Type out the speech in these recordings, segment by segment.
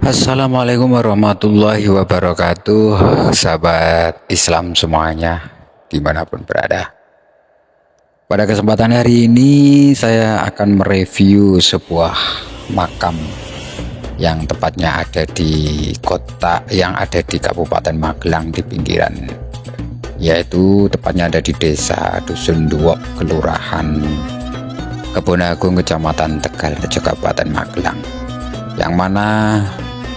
Assalamualaikum warahmatullahi wabarakatuh, sahabat Islam semuanya, dimanapun berada. Pada kesempatan hari ini saya akan mereview sebuah makam yang tepatnya ada di Kabupaten Magelang di pinggiran, yaitu tepatnya ada di Desa Dusun Duok, Kelurahan Kebonagung, Kecamatan Tegalrejo, Kabupaten Magelang, yang mana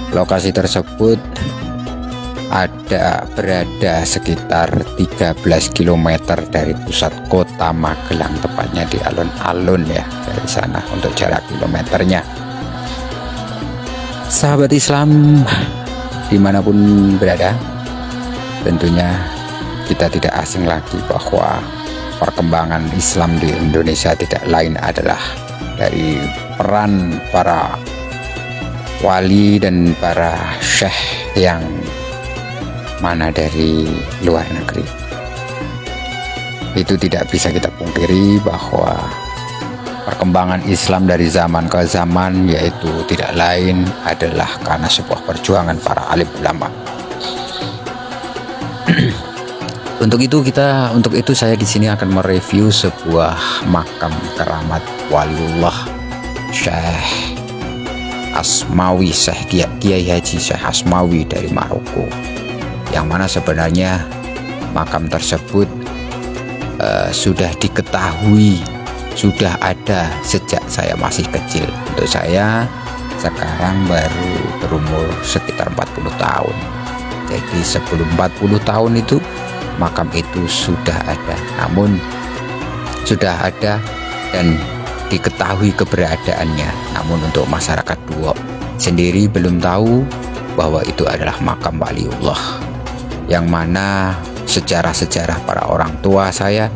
lokasi tersebut berada sekitar 13 km dari pusat kota Magelang, tepatnya di alun-alun ya, dari sana untuk jarak kilometernya. Sahabat Islam dimanapun berada, tentunya kita tidak asing lagi bahwa perkembangan Islam di Indonesia tidak lain adalah dari peran para wali dan para syekh yang mana dari luar negeri. Itu tidak bisa kita pungkiri bahwa perkembangan Islam dari zaman ke zaman yaitu tidak lain adalah karena sebuah perjuangan para alim ulama. Untuk itu saya di sini akan mereview sebuah makam keramat waliullah Syekh Asmawi, Syekh Kiai Haji Syekh Asmawi dari Maroko, yang mana sebenarnya makam tersebut sudah diketahui, sudah ada sejak saya masih kecil. Untuk saya sekarang baru berumur sekitar 40 tahun. Jadi sebelum 40 tahun itu makam itu sudah ada, namun sudah ada dan diketahui keberadaannya, namun untuk masyarakat Duok sendiri belum tahu bahwa itu adalah makam waliullah, yang mana sejarah-sejarah para orang tua saya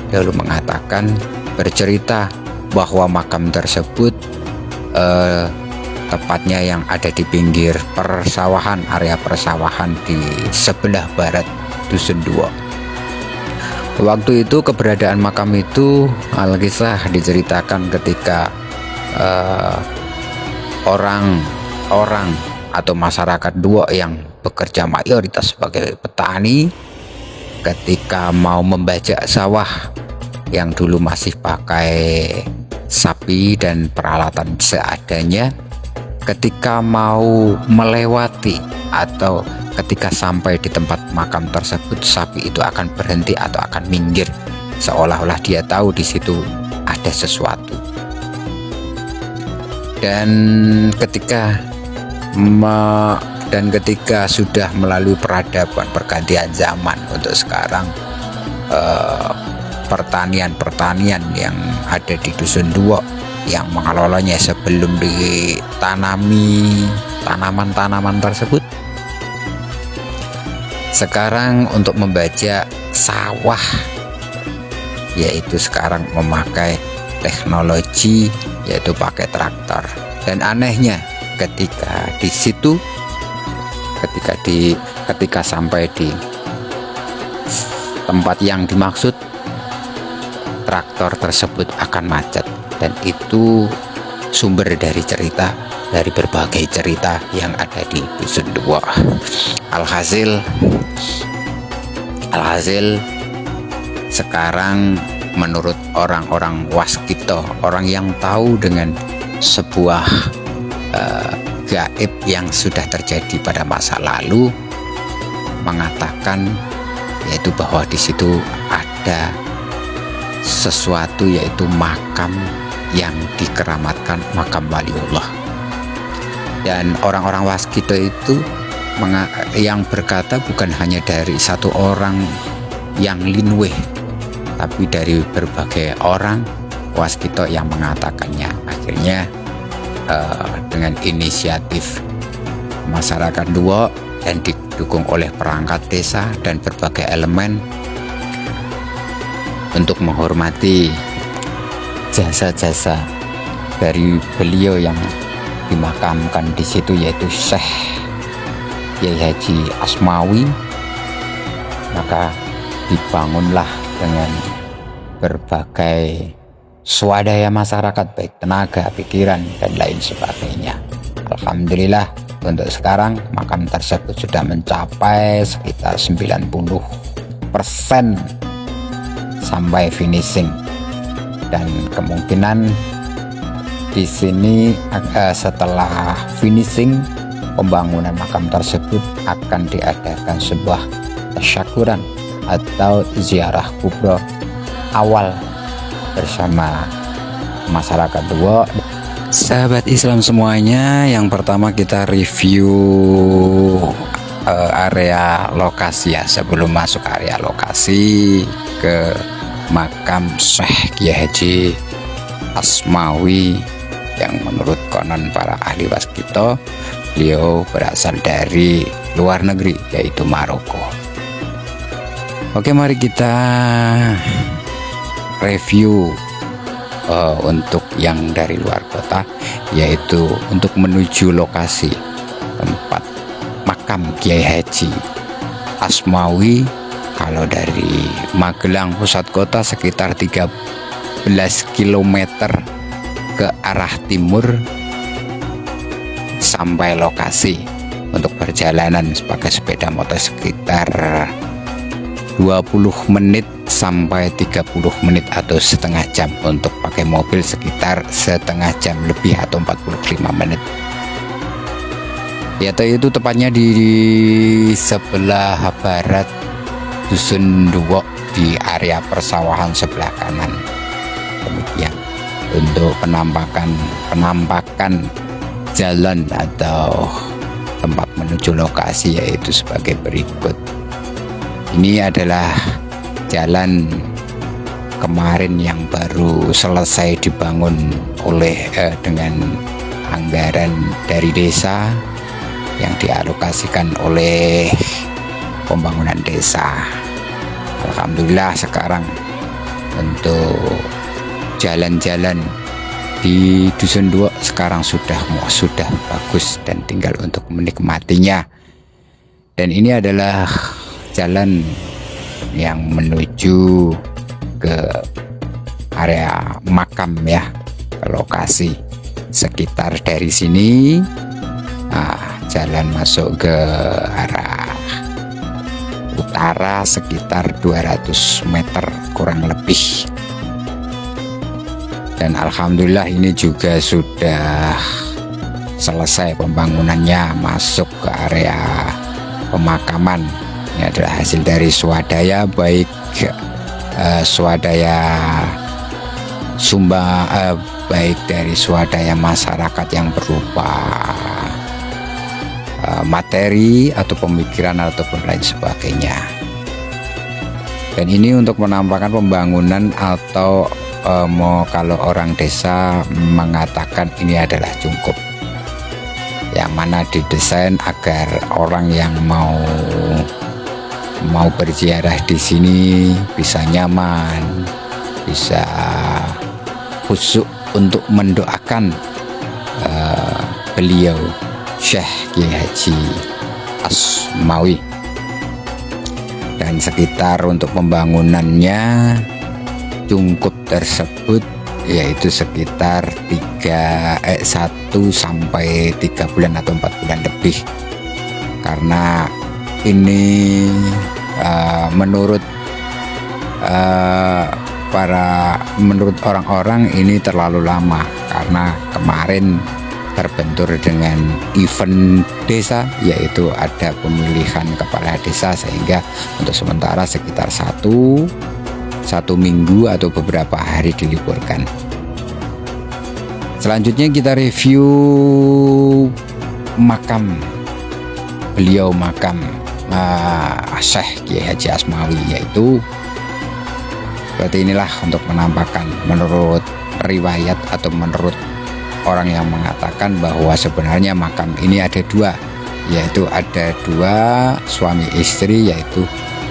dahulu mengatakan, bercerita bahwa makam tersebut tepatnya yang ada di pinggir persawahan, area persawahan di sebelah barat Dusun Duok. Waktu itu keberadaan makam itu Alkisah diceritakan ketika orang-orang atau masyarakat Duok yang bekerja mayoritas sebagai petani, ketika mau membajak sawah yang dulu masih pakai sapi dan peralatan seadanya, ketika mau melewati atau ketika sampai di tempat makam tersebut, sapi itu akan berhenti atau akan minggir, seolah-olah dia tahu di situ ada sesuatu. Dan ketika sudah melalui peradaban, pergantian zaman untuk sekarang, pertanian yang ada di Dusun Duok yang mengelolanya sebelum ditanami tanaman-tanaman tersebut, sekarang untuk membajak sawah yaitu sekarang memakai teknologi, yaitu pakai traktor. Dan anehnya ketika di situ, ketika sampai di tempat yang dimaksud, traktor tersebut akan macet. Dan itu sumber dari berbagai cerita yang ada di Dusun Duok. Alhasil sekarang menurut orang-orang waskito, orang yang tahu dengan sebuah gaib yang sudah terjadi pada masa lalu, mengatakan yaitu bahwa di situ ada sesuatu, yaitu makam yang dikeramatkan, makam waliullah. Dan orang-orang waskito itu yang berkata bukan hanya dari satu orang yang linweh, tapi dari berbagai orang waskito yang mengatakannya. Akhirnya dengan inisiatif masyarakat Duok dan didukung oleh perangkat desa dan berbagai elemen untuk menghormati jasa-jasa dari beliau yang dimakamkan di situ, yaitu Syekh Kiai Haji Asmawi, maka dibangunlah dengan berbagai swadaya masyarakat, baik tenaga, pikiran, dan lain sebagainya. Alhamdulillah untuk sekarang makam tersebut sudah mencapai sekitar 90% sampai finishing, dan kemungkinan di sini setelah finishing pembangunan makam tersebut akan diadakan sebuah tasyakuran atau ziarah kubro awal bersama masyarakat Duo. Sahabat Islam semuanya, yang pertama kita review area lokasi ya. Sebelum masuk area lokasi ke makam Syekh Kiai Haji Asmawi yang menurut konon para ahli waskito beliau berasal dari luar negeri, yaitu Maroko. Oke, mari kita review untuk yang dari luar kota, yaitu untuk menuju lokasi tempat makam Kiai Haji Asmawi. Kalau dari Magelang pusat kota sekitar 13 km ke arah timur sampai lokasi. Untuk perjalanan pakai sepeda motor sekitar 20 menit sampai 30 menit atau setengah jam. Untuk pakai mobil sekitar setengah jam lebih atau 45 menit. Yaitu tepatnya di sebelah barat Dusun Duo, di area persawahan sebelah kanan. Demikian untuk penampakan jalan atau tempat menuju lokasi, yaitu sebagai berikut. Ini adalah jalan kemarin yang baru selesai dibangun oleh dengan anggaran dari desa yang dialokasikan oleh pembangunan desa. Alhamdulillah sekarang untuk jalan-jalan di Dusun Duo sekarang sudah bagus dan tinggal untuk menikmatinya. Dan ini adalah jalan yang menuju ke area makam ya, ke lokasi. Sekitar dari sini jalan masuk ke arah utara sekitar 200 meter kurang lebih. Dan alhamdulillah ini juga sudah selesai pembangunannya, masuk ke area pemakaman. Ini adalah hasil dari swadaya, baik swadaya baik dari swadaya masyarakat yang berupa materi atau pemikiran ataupun lain sebagainya. Dan ini untuk menampakkan pembangunan atau kalau orang desa mengatakan ini adalah cungkup, yang mana didesain agar orang yang mau berziarah di sini bisa nyaman, bisa khusyuk untuk mendoakan beliau Syekh Kiai Haji Asmawi. Dan sekitar untuk pembangunannya cungkup tersebut yaitu sekitar 1 sampai 3 bulan atau 4 bulan lebih, karena ini menurut orang-orang ini terlalu lama, karena kemarin terbentur dengan event desa, yaitu ada pemilihan kepala desa, sehingga untuk sementara sekitar satu minggu atau beberapa hari diliburkan. Selanjutnya kita review makam beliau, makam Syekh Kiai Haji Asmawi, yaitu seperti inilah untuk menampakkan menurut riwayat atau menurut orang yang mengatakan bahwa sebenarnya makam ini ada dua, yaitu ada dua suami istri, yaitu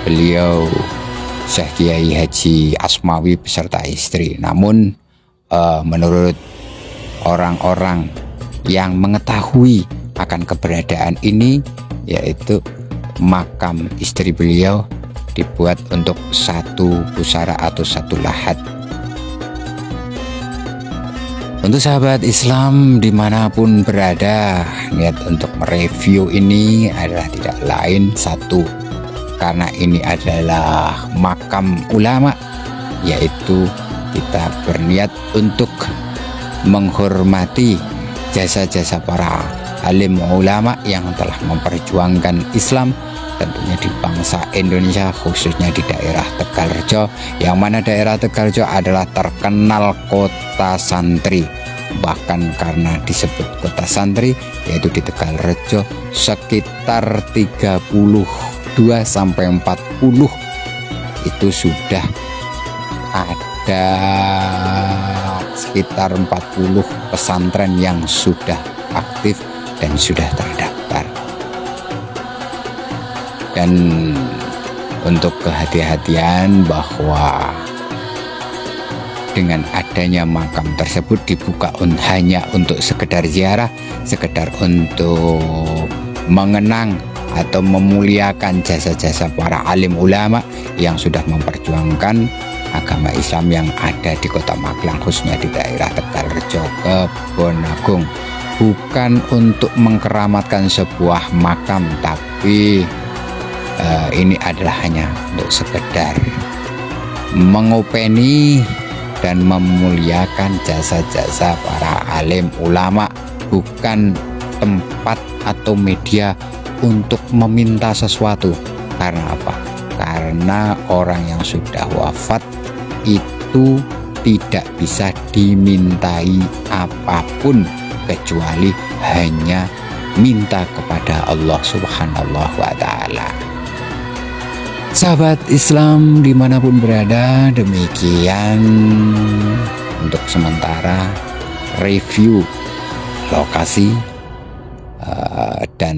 beliau Syekh Kiai Haji Asmawi beserta istri. Namun menurut orang-orang yang mengetahui akan keberadaan ini, yaitu makam istri beliau dibuat untuk satu pusara atau satu lahat. Untuk sahabat Islam dimanapun berada, niat untuk mereview ini adalah tidak lain satu, karena ini adalah makam ulama, yaitu kita berniat untuk menghormati jasa-jasa para alim ulama yang telah memperjuangkan Islam tentunya di bangsa Indonesia, khususnya di daerah Tegalrejo, yang mana daerah Tegalrejo adalah terkenal kota santri. Bahkan karena disebut kota santri, yaitu di Tegalrejo sekitar 32 sampai 40 itu sudah ada sekitar 40 pesantren yang sudah aktif dan sudah terdaftar. Dan untuk kehati-hatian bahwa dengan adanya makam tersebut dibuka hanya untuk sekedar ziarah, sekedar untuk mengenang atau memuliakan jasa-jasa para alim ulama yang sudah memperjuangkan agama Islam yang ada di Kota Magelang, khususnya di daerah Tegalrejo, Kebonagung. Bukan untuk mengkeramatkan sebuah makam, tapi ini adalah hanya untuk sekedar mengopeni dan memuliakan jasa-jasa para alim ulama, bukan tempat atau media untuk meminta sesuatu. Karena apa? Karena orang yang sudah wafat itu tidak bisa dimintai apapun kecuali hanya minta kepada Allah Subhanahu wa Ta'ala. Sahabat Islam dimanapun berada, demikian untuk sementara review lokasi dan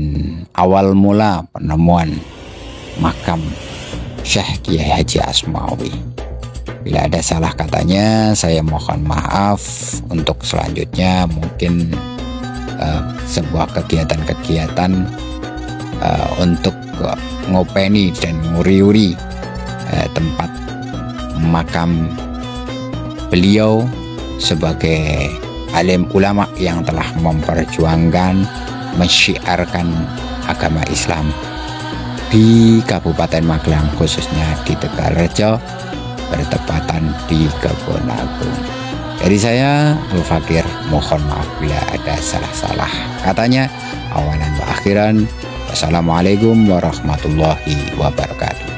awal mula penemuan makam Syekh Kiai Haji Asmawi. Bila ada salah katanya, saya mohon maaf. Untuk selanjutnya mungkin sebuah kegiatan-kegiatan untuk ngopeni dan nguri-uri tempat makam beliau sebagai alim ulama yang telah memperjuangkan, mensyiarkan agama Islam di Kabupaten Magelang, khususnya di Tegalrejo, bertepatan di Kebonagung. Dari saya, Al-Fakir, mohon maaf bila ada salah-salah katanya. Awalan wa akhiran, wassalamualaikum warahmatullahi wabarakatuh.